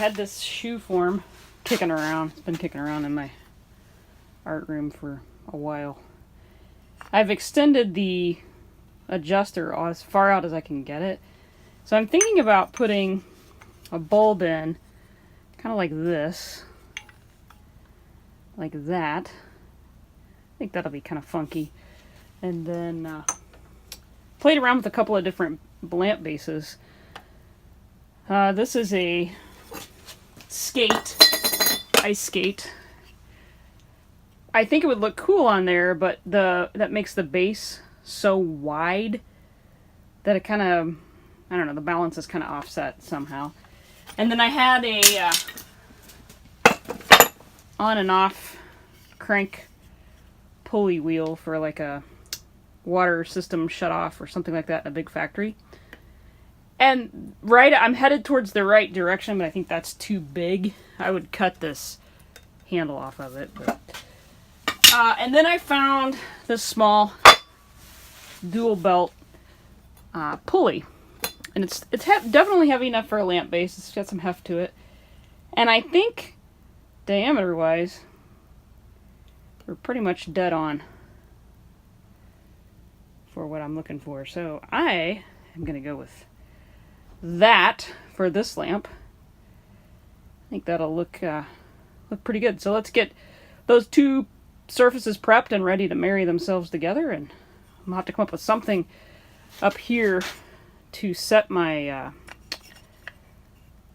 had this shoe form kicking around. It's been kicking around in my art room for a while. I've extended the adjuster as far out as I can get it. So I'm thinking about putting a bulb in, kind of like this. Like that. I think that'll be kind of funky. And then played around with a couple of different lamp bases. This is a ice skate. I think it would look cool on there, but that makes the base so wide that it kind of, I don't know, the balance is kind of offset somehow. And then I had a on and off crank pulley wheel for like a water system shut off or something like that in a big factory. And I'm headed towards the right direction, but I think that's too big. I would cut this handle off of it. But, and then I found this small dual belt pulley. And it's definitely heavy enough for a lamp base. It's got some heft to it. And I think, diameter-wise, we're pretty much dead on for what I'm looking for. So I am going to go with that for this lamp. I think that'll look pretty good. So let's get those two surfaces prepped and ready to marry themselves together. And I'm going to have to come up with something up here to set my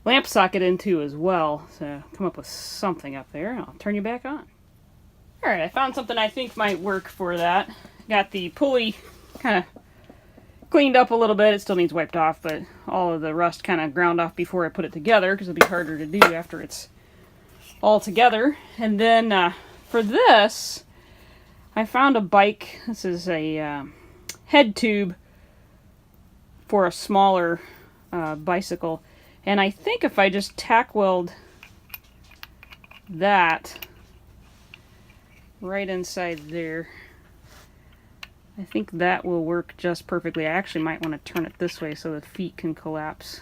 lamp socket into as well. So come up with something up there. I'll turn you back on. Alright, I found something I think might work for that. Got the pulley kind of cleaned up a little bit. It still needs wiped off, but all of the rust kind of ground off before I put it together because it'll be harder to do after it's all together. And then for this, I found a bike. This is a head tube for a smaller bicycle. And I think if I just tack weld that right inside there, I think that will work just perfectly. I actually might want to turn it this way so the feet can collapse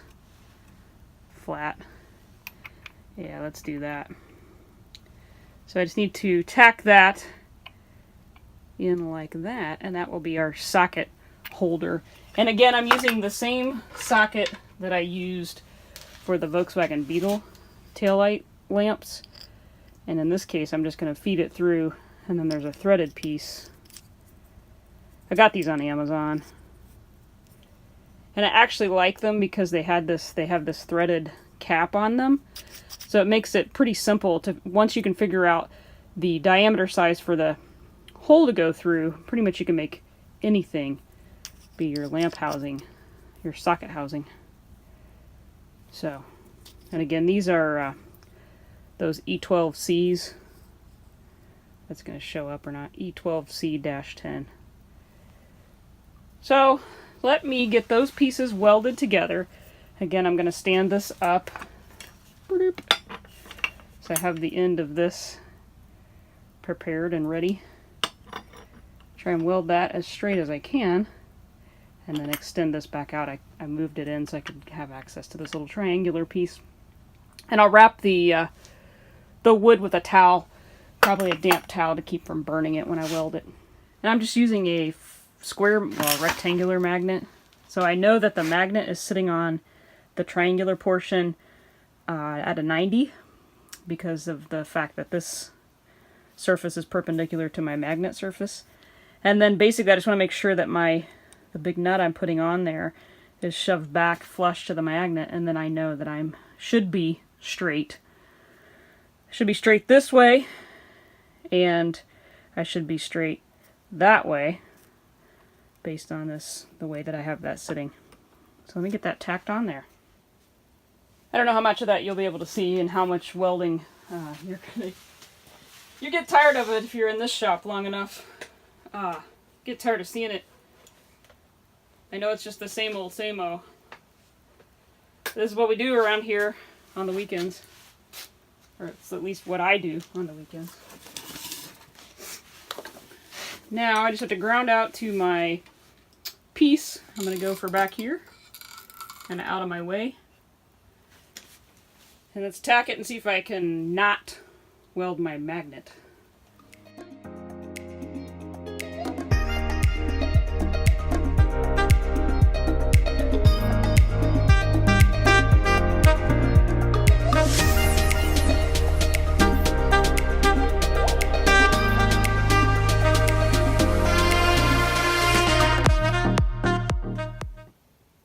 flat. Yeah, let's do that. So I just need to tack that in like that, and that will be our socket holder. And again, I'm using the same socket that I used for the Volkswagen Beetle taillight lamps. And in this case, I'm just going to feed it through, and then there's a threaded piece. I got these on Amazon. And I actually like them because they have this threaded cap on them. So it makes it pretty simple to, once you can figure out the diameter size for the hole to go through, pretty much you can make anything be your lamp housing, your socket housing. So, and again, these are those E12Cs. That's going to show up or not. E12C-10. So, let me get those pieces welded together. Again, I'm going to stand this up. So I have the end of this prepared and ready. Try and weld that as straight as I can. And then extend this back out. I moved it in so I could have access to this little triangular piece. And I'll wrap the wood with a towel. Probably a damp towel to keep from burning it when I weld it. And I'm just using a rectangular magnet. So I know that the magnet is sitting on the triangular portion at a 90 because of the fact that this surface is perpendicular to my magnet surface. And then basically I just want to make sure that the big nut I'm putting on there is shoved back flush to the magnet, and then I know that should be straight. Should be straight this way, and I should be straight that way based on the way that I have that sitting. So let me get that tacked on there. I don't know how much of that you'll be able to see and how much welding you get tired of it if you're in this shop long enough. Get tired of seeing it. I know it's just the same old, same-o. This is what we do around here on the weekends. Or it's at least what I do on the weekends. Now I just have to ground out to my piece. I'm going to go for back here and out of my way. And let's tack it and see if I can not weld my magnet.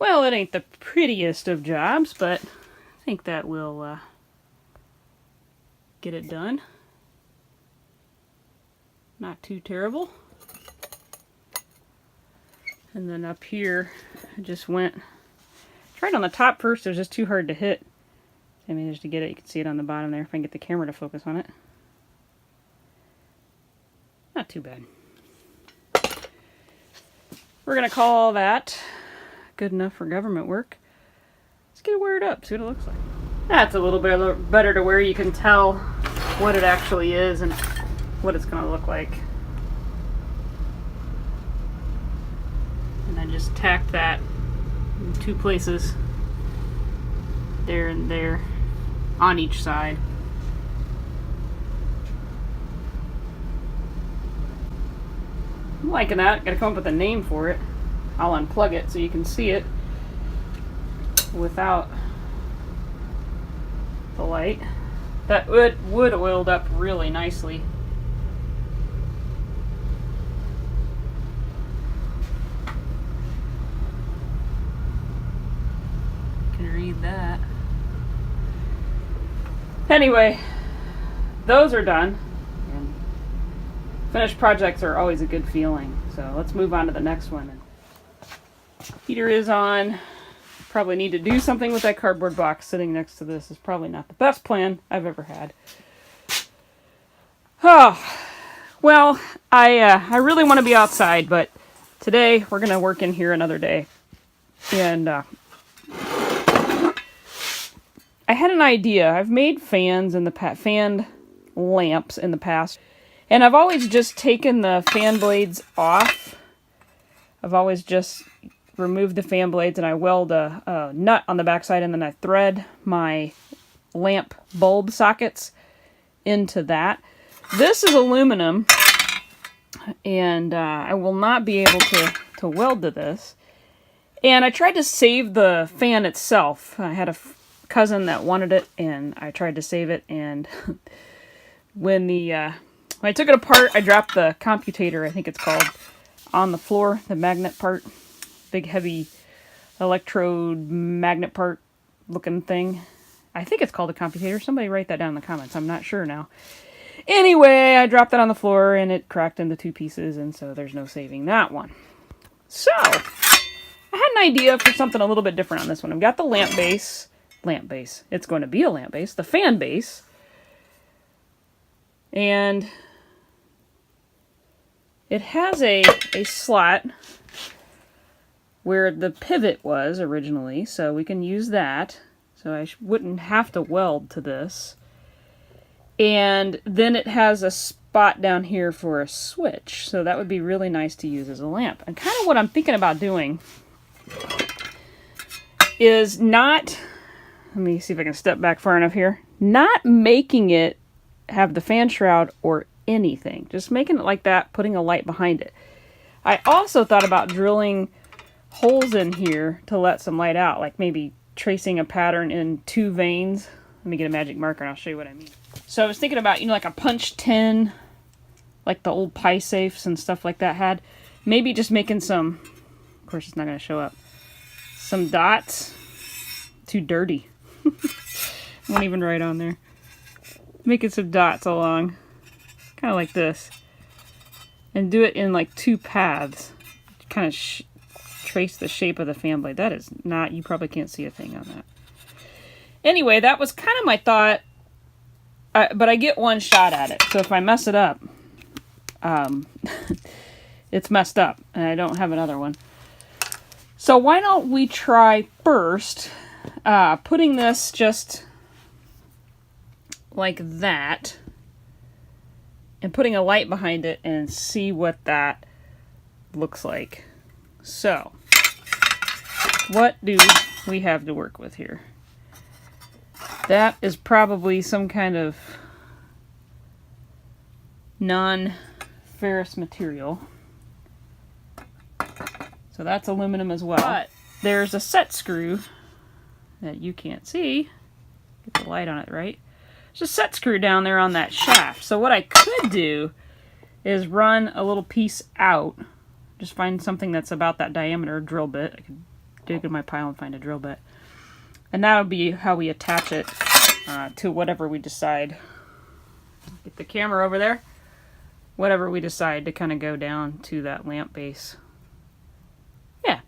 Well, it ain't the prettiest of jobs, but I think that will get it done. Not too terrible. And then up here, I just tried on the top first. It was just too hard to hit. I managed to get it. You can see it on the bottom there if I can get the camera to focus on it. Not too bad. We're going to call that good enough for government work. Let's get it wired up, see what it looks like. That's a little bit better to where you can tell what it actually is and what it's going to look like. And I just tacked that in 2 places, there and there, on each side. I'm liking that. Gotta come up with a name for it. I'll unplug it so you can see it without the light. That would oiled up really nicely. You can read that. Anyway, those are done. And finished projects are always a good feeling. So let's move on to the next one. Heater is on. Probably need to do something with that cardboard box sitting next to this. Is probably not the best plan I've ever had. Oh, well, I really want to be outside, but today we're going to work in here another day. And I had an idea. I've made fans in the fan lamps in the past, and I've always just taken the fan blades off. I've always just remove the fan blades and I weld a nut on the backside, and then I thread my lamp bulb sockets into that. This is aluminum, and I will not be able to weld to this. And I tried to save the fan itself. I had a cousin that wanted it, and I tried to save it, and when I took it apart, I dropped the commutator, I think it's called, on the floor, the magnet part. Big heavy electrode magnet part looking thing. I think it's called a commutator. Somebody write that down in the comments. I'm not sure now. Anyway, I dropped it on the floor and it cracked into 2 pieces, and so there's no saving that one. So, I had an idea for something a little bit different on this one. I've got the lamp base. It's going to be a lamp base. The fan base. And it has a slot where the pivot was originally, so we can use that. So I wouldn't have to weld to this. And then it has a spot down here for a switch, so that would be really nice to use as a lamp. And kind of what I'm thinking about doing is not, let me see if I can step back far enough here, not making it have the fan shroud or anything. Just making it like that, putting a light behind it. I also thought about drilling holes in here to let some light out, like maybe tracing a pattern in 2 veins. Let me get a magic marker and I'll show you what I mean. So I was thinking about, like a punch tin, like the old pie safes and stuff like that had. Maybe just making some, of course it's not going to show up, some dots. Too dirty. Won't even write on there. Making some dots along, kind of like this. And do it in like 2 paths. Kind of trace the shape of the fan blade. That is not, you probably can't see a thing on that. Anyway, that was kind of my thought, but I get 1 shot at it. So if I mess it up, it's messed up, and I don't have another one. So why don't we try first putting this just like that, and putting a light behind it and see what that looks like. So, what do we have to work with here? That is probably some kind of non-ferrous material. So that's aluminum as well. But there's a set screw that you can't see. Get the light on it right. There's a set screw down there on that shaft. So what I could do is run a little piece out. Just find something that's about that diameter, a drill bit. I could dig in my pile and find a drill bit. And that'll be how we attach it to whatever we decide. Get the camera over there. Whatever we decide to kind of go down to that lamp base. Yeah.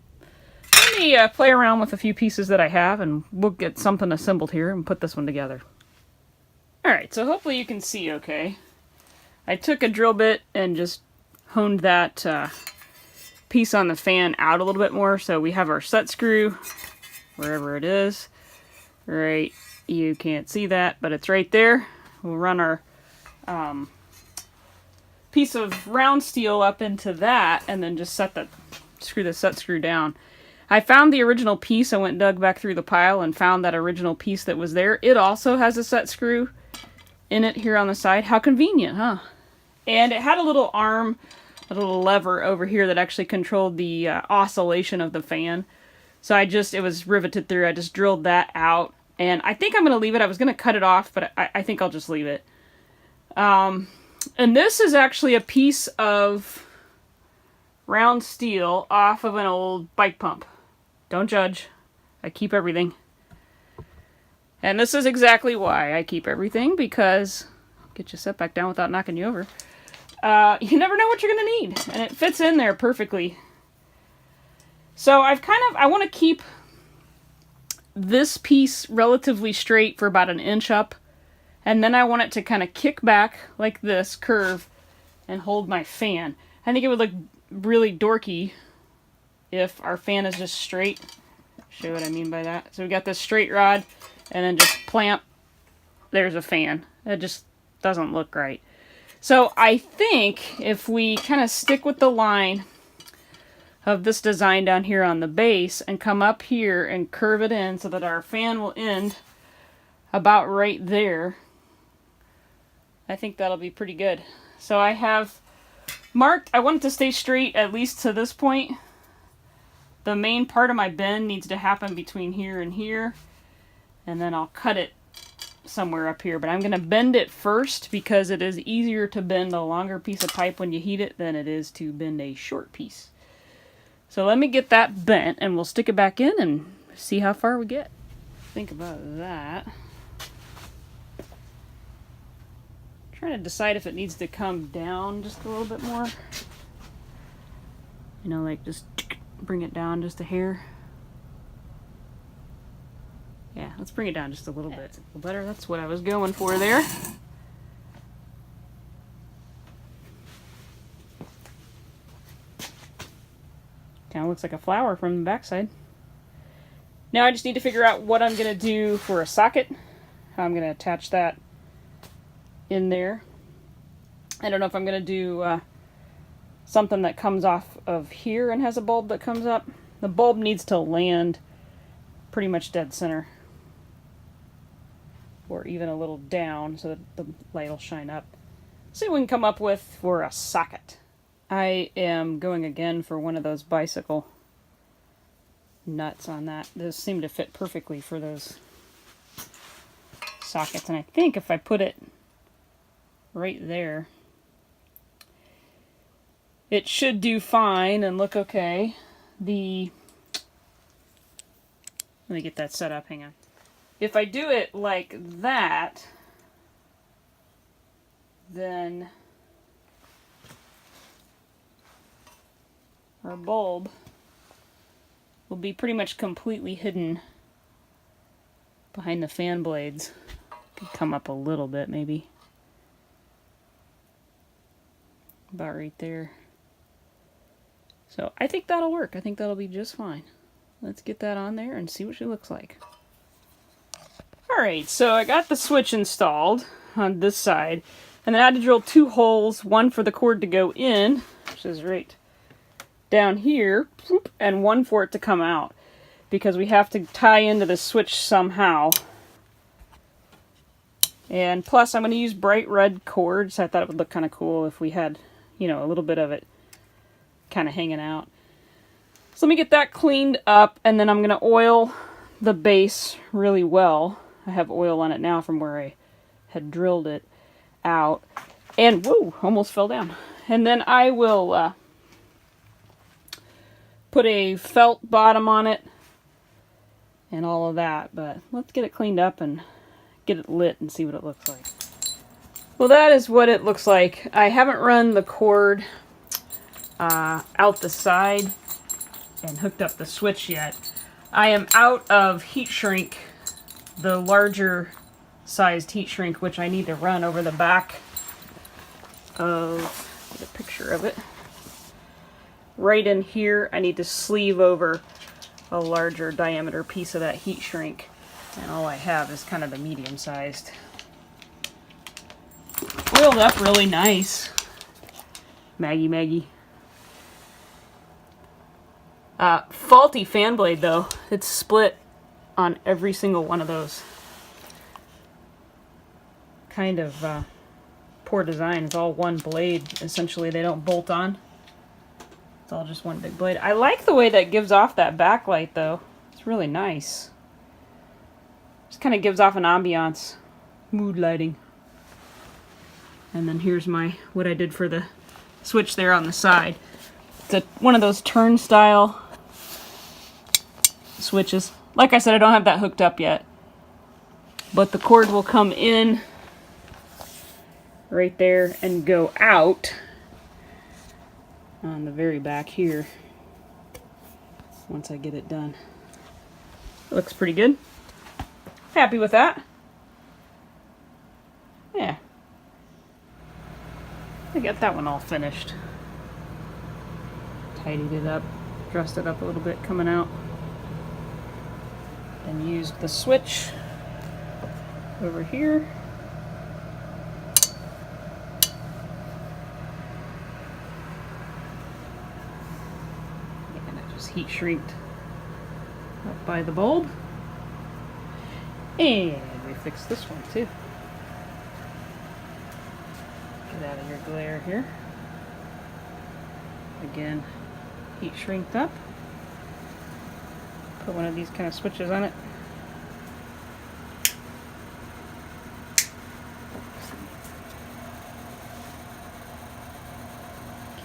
Let me play around with a few pieces that I have, and we'll get something assembled here and put this one together. Alright, so hopefully you can see okay. I took a drill bit and just honed that piece on the fan out a little bit more. So we have our set screw, wherever it is. Right, you can't see that, but it's right there. We'll run our piece of round steel up into that, and then just screw the set screw down. I found the original piece. I went and dug back through the pile and found that original piece that was there. It also has a set screw in it here on the side. How convenient, huh? And it had a little arm, a little lever over here that actually controlled the oscillation of the fan. So it was riveted through. I just drilled that out. And I think I'm going to leave it. I was going to cut it off, but I think I'll just leave it. And this is actually a piece of round steel off of an old bike pump. Don't judge. I keep everything. And this is exactly why I keep everything, because get you set back down without knocking you over. You never know what you're going to need, and it fits in there perfectly. So I want to keep this piece relatively straight for about 1 inch up, and then I want it to kind of kick back like this, curve, and hold my fan. I think it would look really dorky if our fan is just straight. Show you what I mean by that. So we got this straight rod, and then just clamp, there's a fan. It just doesn't look right. So I think if we kind of stick with the line of this design down here on the base and come up here and curve it in so that our fan will end about right there, I think that'll be pretty good. So I have marked, I want it to stay straight at least to this point. The main part of my bend needs to happen between here and here, and then I'll cut it somewhere up here. But I'm going to bend it first because it is easier to bend a longer piece of pipe when you heat it than it is to bend a short piece. So let me get that bent, and we'll stick it back in and see how far we get. Think about that. Trying to decide if it needs to come down just a little bit more. You know, like just bring it down just a hair. Yeah, let's bring it down just a little bit. A little better. That's what I was going for there. Kind of looks like a flower from the backside. Now I just need to figure out what I'm going to do for a socket. How I'm going to attach that in there. I don't know if I'm going to do something that comes off of here and has a bulb that comes up. The bulb needs to land pretty much dead center, or even a little down so that the light will shine up. See what we can come up with for a socket. I am going again for one of those bicycle nuts on that. Those seem to fit perfectly for those sockets, and I think if I put it right there, it should do fine and look okay. Let me get that set up, hang on. If I do it like that, then our bulb will be pretty much completely hidden behind the fan blades. Could come up a little bit maybe. About right there. So I think that'll work. I think that'll be just fine. Let's get that on there and see what she looks like. Alright, so I got the switch installed on this side, and then I had to drill 2 holes, one for the cord to go in, which is right down here, and one for it to come out, because we have to tie into the switch somehow And plus, I'm going to use bright red cord, so I thought it would look kind of cool if we had, you know, a little bit of it kind of hanging out. So let me get that cleaned up, and then I'm going to oil the base really well. I have oil on it now from where I had drilled it out. And, whoa, almost fell down. And then I will put a felt bottom on it and all of that. But let's get it cleaned up and get it lit and see what it looks like. Well, that is what it looks like. I haven't run the cord out the side and hooked up the switch yet. I am out of heat shrink, the larger sized heat shrink, which I need to run over the back of, get a picture of it. Right in here, I need to sleeve over a larger diameter piece of that heat shrink. And all I have is kind of the medium sized. Oiled up really nice. Maggie. Faulty fan blade though. It's split on every single one of those. Kind of poor design. It's all one blade. Essentially, they don't bolt on. It's all just one big blade. I like the way that gives off that backlight though. It's really nice. Just kind of gives off an ambiance. Mood lighting. And then here's what I did for the switch there on the side. It's one of those turnstile switches. Like I said, I don't have that hooked up yet. But the cord will come in right there and go out on the very back here once I get it done. It looks pretty good. Happy with that. Yeah. I got that one all finished. Tidied it up, dressed it up a little bit coming out. And used the switch over here. And I just heat shrinked up by the bulb. And we fixed this one too. Get out of your glare here. Again, heat shrinked up. Put one of these kind of switches on it.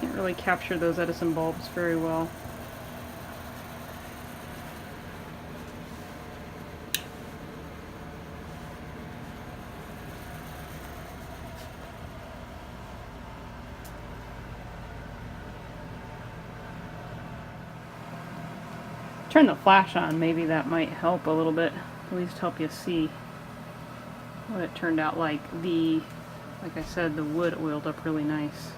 Can't really capture those Edison bulbs very well. Turn the flash on, maybe that might help a little bit, at least help you see what it turned out like. Like I said, the wood oiled up really nice.